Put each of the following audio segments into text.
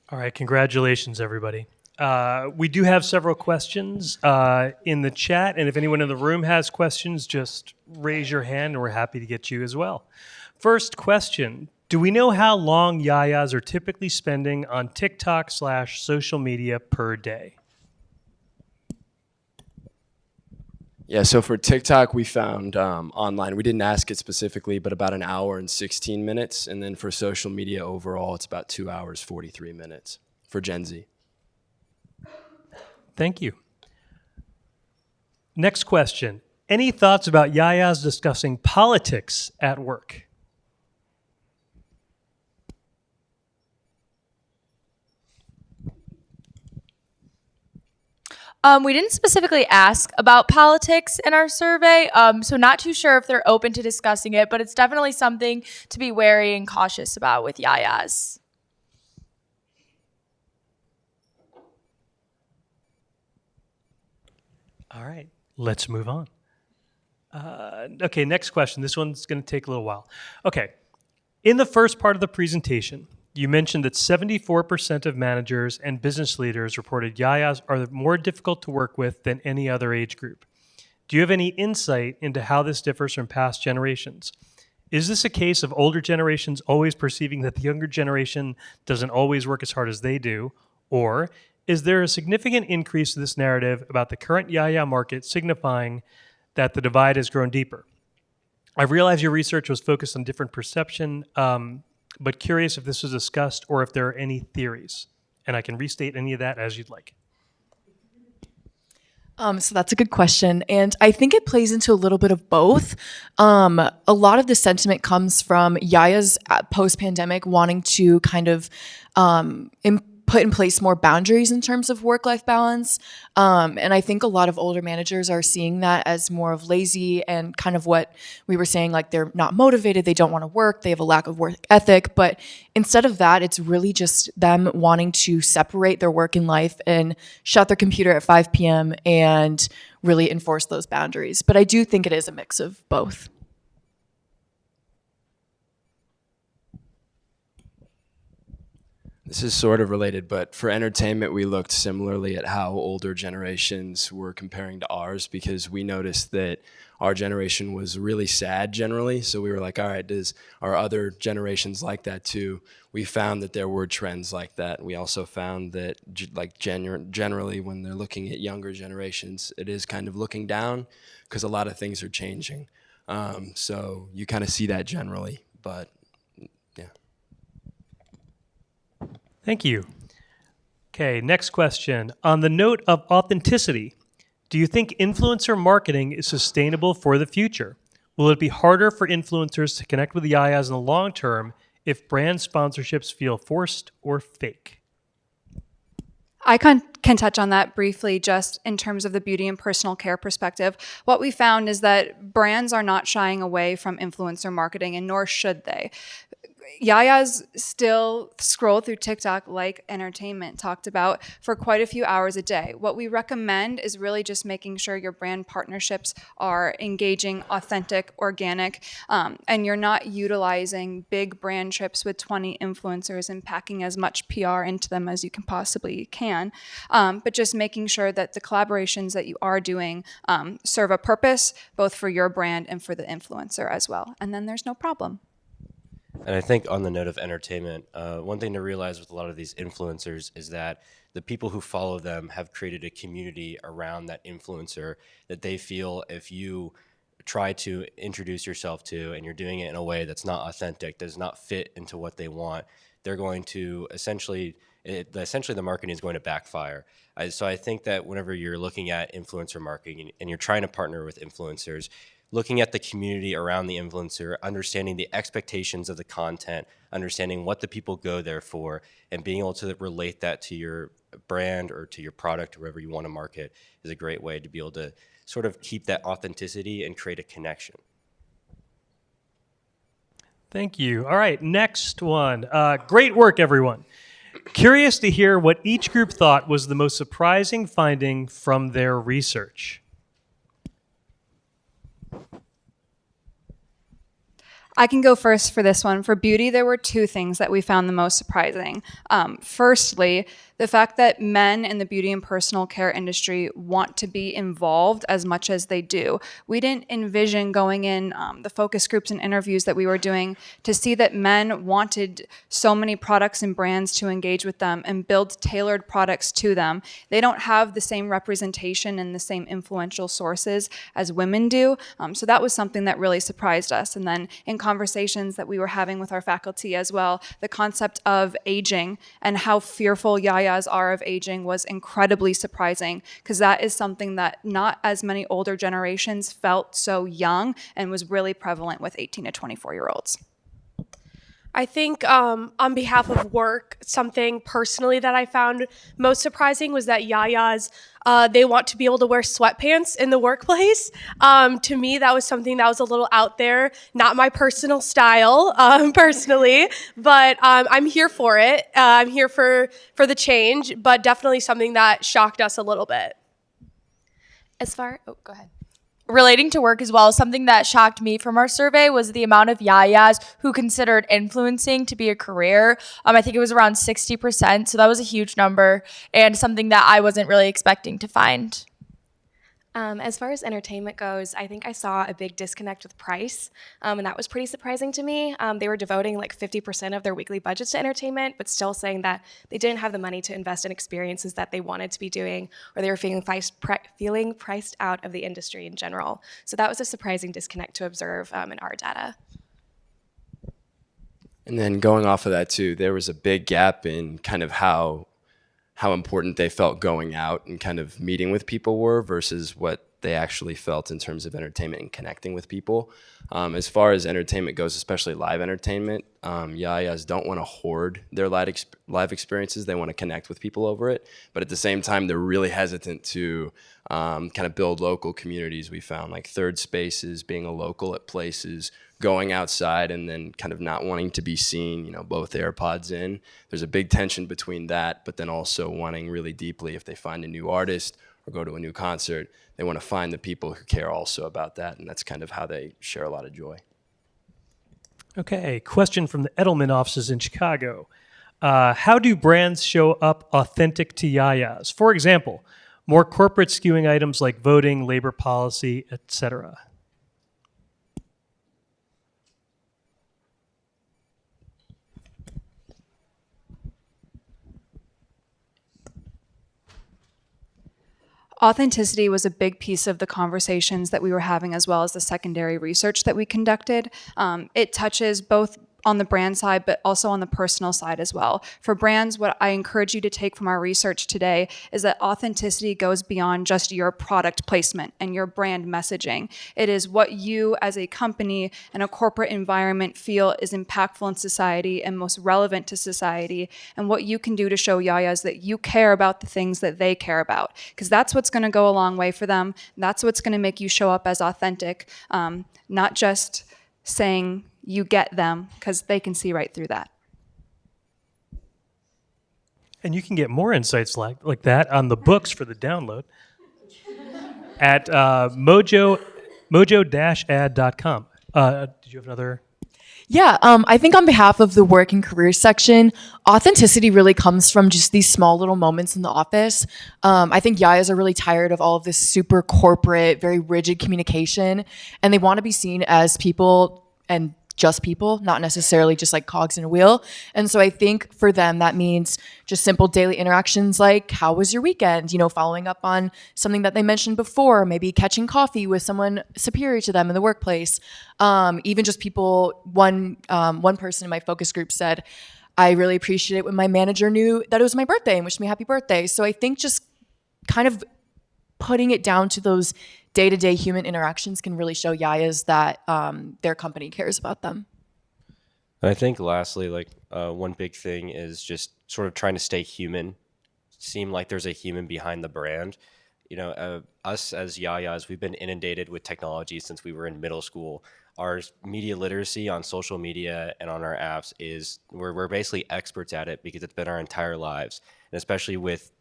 All right, congratulations, everybody. We do have several questions in the chat, and if anyone in the room has questions, just raise your hand, and we're happy to get you as well. First question, do we know how long Yayas are typically spending on TikTok/social media per day? Yeah, so for TikTok, we found online, we didn't ask it specifically, but about an hour and 16 minutes. And then for social media overall, it's about 2 hours, 43 minutes for Gen Z. Thank you. Next question. Any thoughts about Yayas discussing politics at work? We didn't specifically ask about politics in our survey, so not too sure if they're open to discussing it, but it's definitely something to be wary and cautious about with Yayas. All right, let's move on. Okay, next question. This one's going to take a little while. Okay, in the first part of the presentation, you mentioned that 74% of managers and business leaders reported Yayas are more difficult to work with than any other age group. Do you have any insight into how this differs from past generations? Is this a case of older generations always perceiving that the younger generation doesn't always work as hard as they do? Or is there a significant increase to this narrative about the current Yaya market signifying that the divide has grown deeper? I realize your research was focused on different perception, but curious if this was discussed or if there are any theories. And I can restate any of that as you'd like. So that's a good question. And I think it plays into a little bit of both. A lot of the sentiment comes from Yaya's post-pandemic wanting to kind of put in place more boundaries in terms of work-life balance. And I think a lot of older managers are seeing that as more of lazy and kind of what we were saying, like they're not motivated, they don't want to work, they have a lack of work ethic. But instead of that, it's really just them wanting to separate their work and life and shut their computer at 5 p.m. and really enforce those boundaries. But I do think it is a mix of both. This is sort of related, but for entertainment, we looked similarly at how older generations were comparing to ours because we noticed that our generation was really sad generally. So we were like, all right, are other generations like that too? We found that there were trends like that. We also found that generally when they're looking at younger generations, it is kind of looking down because a lot of things are changing. So you kind of see that generally, but yeah. Thank you. Okay, next question. On the note of authenticity, do you think influencer marketing is sustainable for the future? Will it be harder for influencers to connect with the Yayas in the long term if brand sponsorships feel forced or fake? I can touch on that briefly just in terms of the beauty and personal care perspective. What we found is that brands are not shying away from influencer marketing, and nor should they. Yayas still scroll through TikTok like entertainment talked about for quite a few hours a day. What we recommend is really just making sure your brand partnerships are engaging, authentic, organic, and you're not utilizing big brand trips with 20 influencers and packing as much PR into them as you can possibly can. But just making sure that the collaborations that you are doing serve a purpose, both for your brand and for the influencer as well. And then there's no problem. And I think on the note of entertainment, one thing to realize with a lot of these influencers is that the people who follow them have created a community around that influencer that they feel if you try to introduce yourself to and you're doing it in a way that's not authentic, does not fit into what they want, they're going to essentially the marketing is going to backfire. So I think that whenever you're looking at influencer marketing and you're trying to partner with influencers, looking at the community around the influencer, understanding the expectations of the content, understanding what the people go there for, and being able to relate that to your brand or to your product or wherever you want to market is a great way to be able to sort of keep that authenticity and create a connection. Thank you. All right, next one. Great work, everyone. Curious to hear what each group thought was the most surprising finding from their research. I can go first for this one. For beauty, there were two things that we found the most surprising. Firstly, the fact that men in the beauty and personal care industry want to be involved as much as they do. We didn't envision going in the focus groups and interviews that we were doing to see that men wanted so many products and brands to engage with them and build tailored products to them. They don't have the same representation and the same influential sources as women do. So that was something that really surprised us. And then in conversations that we were having with our faculty as well, the concept of aging and how fearful Yayas are of aging was incredibly surprising, because that is something that not as many older generations felt so young and was really prevalent with 18 to 24-year-olds. I think on behalf of work, something personally that I found most surprising was that Yaya's, they want to be able to wear sweatpants in the workplace. To me, that was something that was a little out there, not my personal style personally, but I'm here for it. I'm here for the change, but definitely something that shocked us a little bit. Go ahead. Relating to work as well, something that shocked me from our survey was the amount of Yayas who considered influencing to be a career. I think it was around 60%, so that was a huge number and something that I wasn't really expecting to find. As far as entertainment goes, I think I saw a big disconnect with price, and that was pretty surprising to me. They were devoting like 50% of their weekly budgets to entertainment, but still saying that they didn't have the money to invest in experiences that they wanted to be doing, or they were feeling priced out of the industry in general. So that was a surprising disconnect to observe in our data. And then going off of that too, there was a big gap in kind of how important they felt going out and kind of meeting with people were versus what they actually felt in terms of entertainment and connecting with people. As far as entertainment goes, especially live entertainment, Yayas don't want to hoard their live experiences. They want to connect with people over it. But at the same time, they're really hesitant to kind of build local communities. We found like third spaces, being a local at places, going outside and then kind of not wanting to be seen, both AirPods in. There's a big tension between that, but then also wanting really deeply, if they find a new artist or go to a new concert, they want to find the people who care also about that. And that's kind of how they share a lot of joy. Okay, question from the Edelman offices in Chicago. How do brands show up authentic to Yayas? For example, more corporate skewing items like voting, labor policy, etc. Authenticity was a big piece of the conversations that we were having, as well as the secondary research that we conducted. It touches both on the brand side, but also on the personal side as well. For brands, what I encourage you to take from our research today is that authenticity goes beyond just your product placement and your brand messaging. It is what you as a company and a corporate environment feel is impactful in society and most relevant to society, and what you can do to show Yayas that you care about the things that they care about, because that's what's going to go a long way for them. That's what's going to make you show up as authentic, not just saying you get them, because they can see right through that. And you can get more insights like that on the books for the download at mojo-ad.com. Did you have another? Yeah, I think on behalf of the work and career section, authenticity really comes from just these small little moments in the office. I think Yayas are really tired of all of this super corporate, very rigid communication, and they want to be seen as people and just people, not necessarily just like cogs in a wheel. And so I think for them, that means just simple daily interactions like, how was your weekend? Following up on something that they mentioned before, maybe catching coffee with someone superior to them in the workplace. Even just people, one person in my focus group said, I really appreciate it when my manager knew that it was my birthday and wished me happy birthday. So I think just kind of putting it down to those day-to-day human interactions can really show Yayas that their company cares about them. And I think lastly, one big thing is just sort of trying to stay human, seem like there's a human behind the brand. Us as Yayas, we've been inundated with technology since we were in middle school. Our media literacy on social media and on our apps we're basically experts at it because it's been our entire lives. And especially with,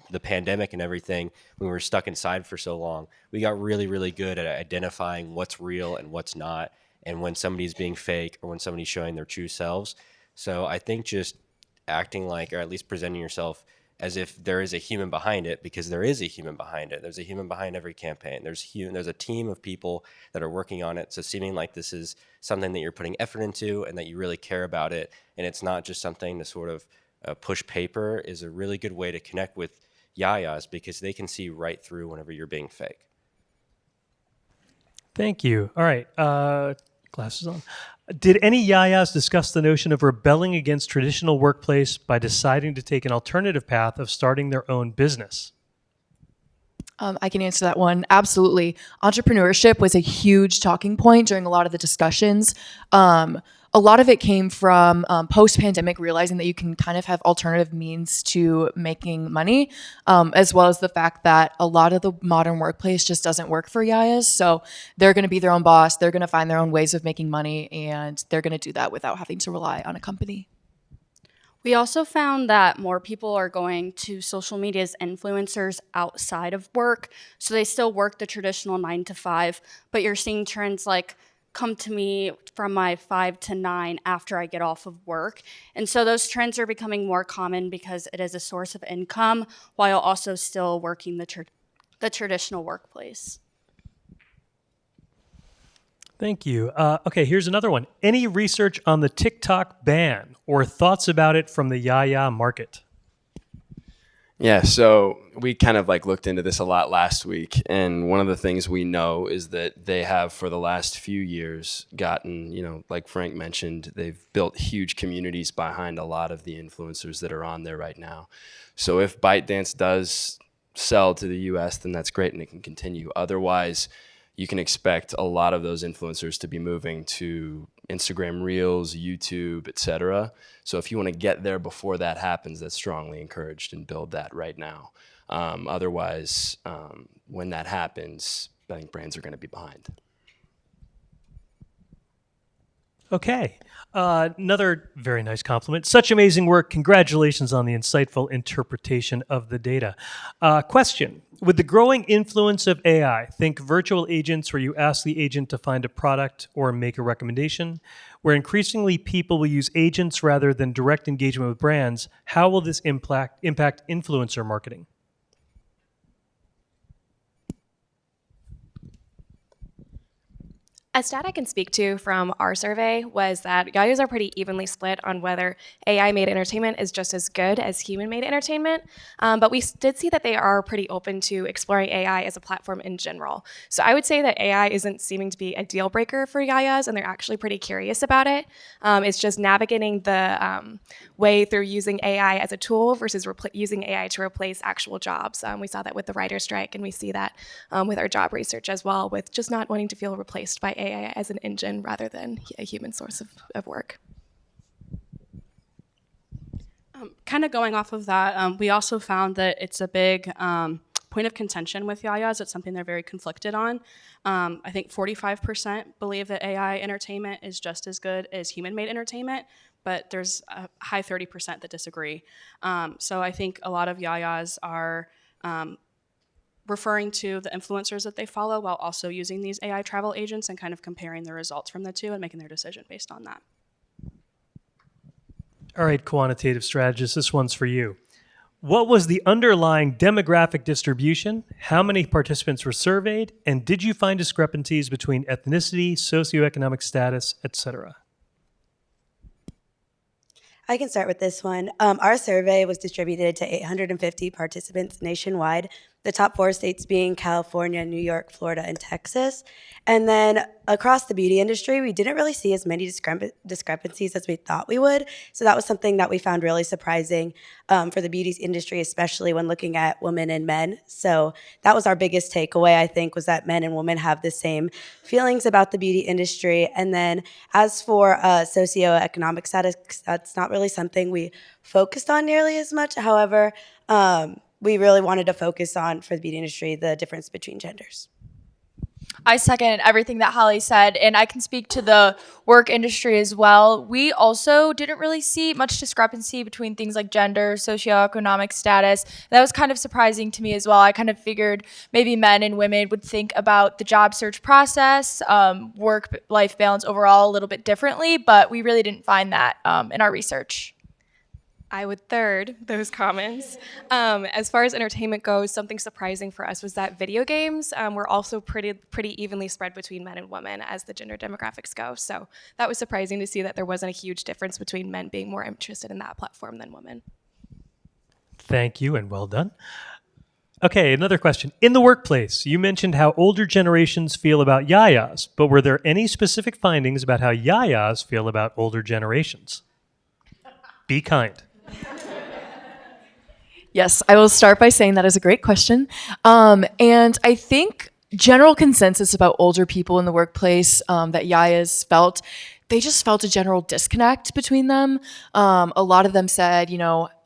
the pandemic and everything, when we were stuck inside for so long, we got really, really good at identifying what's real and what's not. and when somebody's being fake or when somebody's showing their true selves. So I think just acting like, or at least presenting yourself as if there is a human behind it, because there is a human behind it. There's a human behind every campaign. There's a team of people that are working on it. So seeming like this is something that you're putting effort into and that you really care about it, and it's not just something to sort of push paper, is a really good way to connect with Yayas, because they can see right through whenever you're being fake. Thank you. All right. Glasses on. Did any Yayas discuss the notion of rebelling against traditional workplace by deciding to take an alternative path of starting their own business? I can answer that one. Absolutely. Entrepreneurship was a huge talking point during a lot of the discussions. A lot of it came from post-pandemic realizing that you can kind of have alternative means to making money, as well as the fact that a lot of the modern workplace just doesn't work for Yayas. So they're going to be their own boss. They're going to find their own ways of making money, and they're going to do that without having to rely on a company. We also found that more people are going to social media as influencers outside of work. So they still work the traditional 9 to 5, but you're seeing trends like come to me from my 5 to 9 after I get off of work. And so those trends are becoming more common because it is a source of income while also still working the traditional workplace. Thank you. Okay, here's another one. Any research on the TikTok ban or thoughts about it from the Yaya market? Yeah, so we kind of like looked into this a lot last week, and one of the things we know is that they have for the last few years gotten, like Frank mentioned, they've built huge communities behind a lot of the influencers that are on there right now. So if ByteDance does sell to the US, then that's great and it can continue. Otherwise, you can expect a lot of those influencers to be moving to Instagram Reels, YouTube, etc. So if you want to get there before that happens, that's strongly encouraged and build that right now. Otherwise, when that happens, I think brands are going to be behind. Okay. Another very nice compliment. Such amazing work. Congratulations on the insightful interpretation of the data. Question. With the growing influence of AI, think virtual agents where you ask the agent to find a product or make a recommendation, where increasingly people will use agents rather than direct engagement with brands, how will this impact influencer marketing? A stat I can speak to from our survey was that Yayas are pretty evenly split on whether AI-made entertainment is just as good as human-made entertainment, but we did see that they are pretty open to exploring AI as a platform in general. So I would say that AI isn't seeming to be a deal breaker for Yayas, and they're actually pretty curious about it. It's just navigating the way through using AI as a tool versus using AI to replace actual jobs. We saw that with the writer's strike, and we see that with our job research as well, with just not wanting to feel replaced by AI as an engine rather than a human source of work. Kind of going off of that, we also found that it's a big point of contention with Yayas. It's something they're very conflicted on. I think 45% believe that AI entertainment is just as good as human-made entertainment, but there's a high 30% that disagree. So I think a lot of Yayas are referring to the influencers that they follow while also using these AI travel agents and kind of comparing the results from the two and making their decision based on that. All right, quantitative strategist, this one's for you. What was the underlying demographic distribution? How many participants were surveyed? And did you find discrepancies between ethnicity, socioeconomic status, etc.? I can start with this one. Our survey was distributed to 850 participants nationwide, the top 4 states being California, New York, Florida, and Texas. And then across the beauty industry, we didn't really see as many discrepancies as we thought we would. So that was something that we found really surprising for the beauty industry, especially when looking at women and men. So that was our biggest takeaway, I think, was that men and women have the same feelings about the beauty industry. And then as for socioeconomic status, that's not really something we focused on nearly as much. However, we really wanted to focus on, for the beauty industry, the difference between genders. I second everything that Holly said, and I can speak to the work industry as well. We also didn't really see much discrepancy between things like gender, socioeconomic status. That was kind of surprising to me as well. I kind of figured maybe men and women would think about the job search process, work-life balance overall a little bit differently, but we really didn't find that in our research. I would third those comments. As far as entertainment goes, something surprising for us was that video games were also pretty evenly spread between men and women as the gender demographics go. So that was surprising to see that there wasn't a huge difference between men being more interested in that platform than women. Thank you and well done. Okay, another question. In the workplace, you mentioned how older generations feel about yayas, but were there any specific findings about how yayas feel about older generations? Be kind. Yes, I will start by saying that is a great question. And I think general consensus about older people in the workplace that Yaya's felt, they just felt a general disconnect between them. A lot of them said,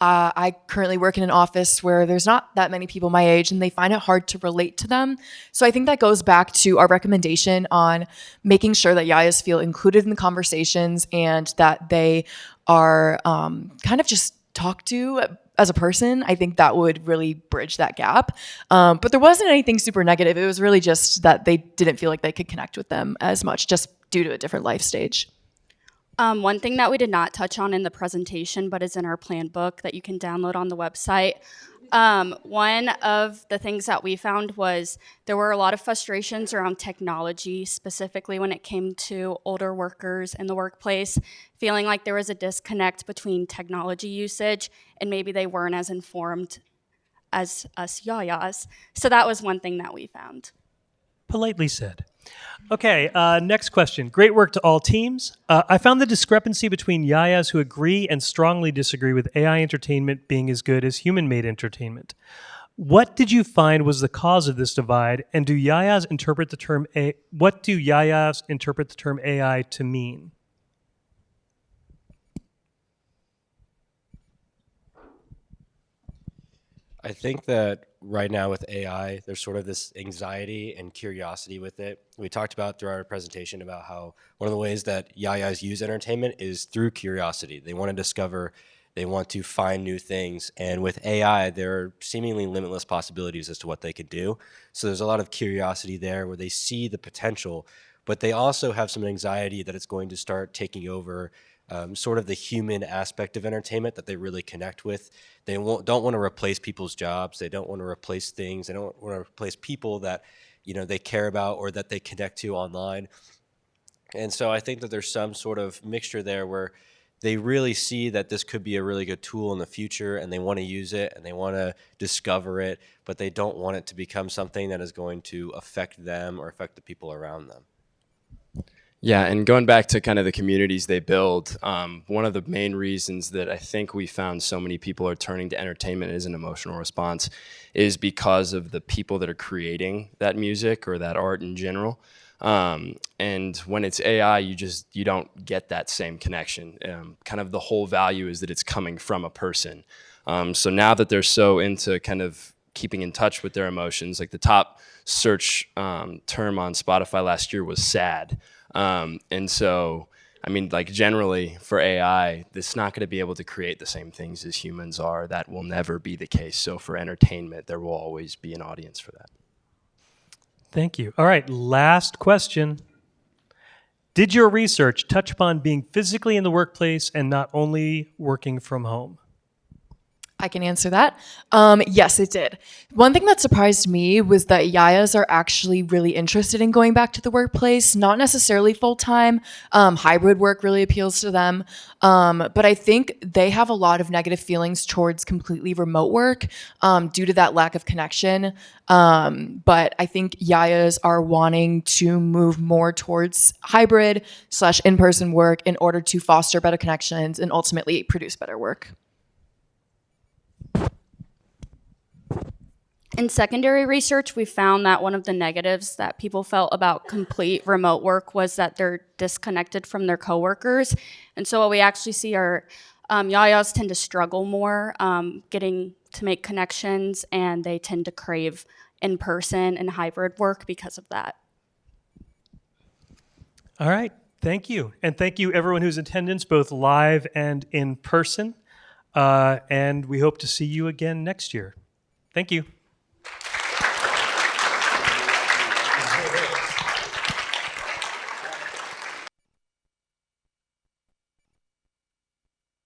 I currently work in an office where there's not that many people my age, and they find it hard to relate to them. So I think that goes back to our recommendation on making sure that Yayas feel included in the conversations and that they are kind of just talked to as a person. I think that would really bridge that gap. But there wasn't anything super negative. It was really just that they didn't feel like they could connect with them as much just due to a different life stage. One thing that we did not touch on in the presentation, but is in our plan book that you can download on the website. One of the things that we found was there were a lot of frustrations around technology, specifically when it came to older workers in the workplace, feeling like there was a disconnect between technology usage and maybe they weren't as informed as us yayas. So that was one thing that we found. Politely said. Okay, next question. Great work to all teams. I found the discrepancy between yayas who agree and strongly disagree with AI entertainment being as good as human-made entertainment. What did you find was the cause of this divide, and do yayas interpret the term what do yayas interpret the term AI to mean? I think that right now with AI, there's sort of this anxiety and curiosity with it. We talked about through our presentation about how one of the ways that yayas use entertainment is through curiosity. They want to discover, they want to find new things. And with AI, there are seemingly limitless possibilities as to what they could do. So there's a lot of curiosity there where they see the potential, but they also have some anxiety that it's going to start taking over sort of the human aspect of entertainment that they really connect with. They don't want to replace people's jobs. They don't want to replace things. They don't want to replace people that they care about or that they connect to online. And so I think that there's some sort of mixture there where they really see that this could be a really good tool in the future and they want to use it and they want to discover it, but they don't want it to become something that is going to affect them or affect the people around them. Yeah, and going back to kind of the communities they build, one of the main reasons that I think we found so many people are turning to entertainment as an emotional response is because of the people that are creating that music or that art in general. And when it's AI, you don't get that same connection. Kind of the whole value is that it's coming from a person. So now that they're so into kind of keeping in touch with their emotions, like the top search term on Spotify last year was sad. And so, I mean, like generally for AI, it's not going to be able to create the same things as humans are. That will never be the case. So for entertainment, there will always be an audience for that. Thank you. All right, last question. Did your research touch upon being physically in the workplace and not only working from home? I can answer that. Yes, it did. One thing that surprised me was that yayas are actually really interested in going back to the workplace, not necessarily full-time. Hybrid work really appeals to them. But I think they have a lot of negative feelings towards completely remote work due to that lack of connection. But I think yayas are wanting to move more towards hybrid / in-person work in order to foster better connections and ultimately produce better work. In secondary research, we found that one of the negatives that people felt about complete remote work was that they're disconnected from their coworkers. And so what we actually see are yayas tend to struggle more getting to make connections, and they tend to crave in-person and hybrid work because of that. All right. Thank you. And thank you, everyone who's in attendance, both live and in person. And we hope to see you again next year. Thank you.